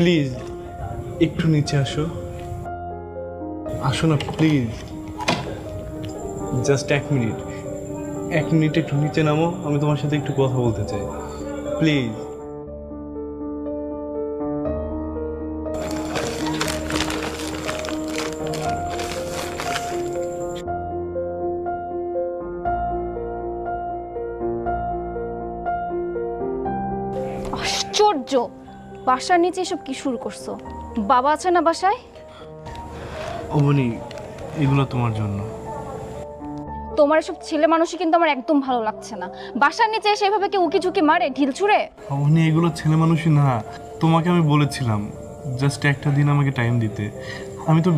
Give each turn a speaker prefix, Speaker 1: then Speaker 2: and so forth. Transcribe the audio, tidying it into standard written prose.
Speaker 1: Please একটু নিচে আসো, আসো না প্লিজ, জাস্ট 1 মিনিট, 1 মিনিট একটু নিচে নামো, আমি তোমার সাথে একটু কথা বলতে চাই, প্লিজ।
Speaker 2: আশ্চর্য, বাসার নিচে এসব কি শুরু করছো? বাবা আছে না বাসায়?
Speaker 1: অবনি, এগুলো তোমার জন্য।
Speaker 2: তোমার এসব ছেলে মানুষই কিন্তু আমার একদম ভালো লাগছে না। বাসার নিচে এসে এভাবে কি উকি ঝুঁকি মারে, ঢিল ছুঁড়ে?
Speaker 1: অবনি, এগুলো ছেলে মানুষই না, তোমাকে আমি বলেছিলাম জাস্ট একটা দিন আমাকে টাইম দিতে, আমি তো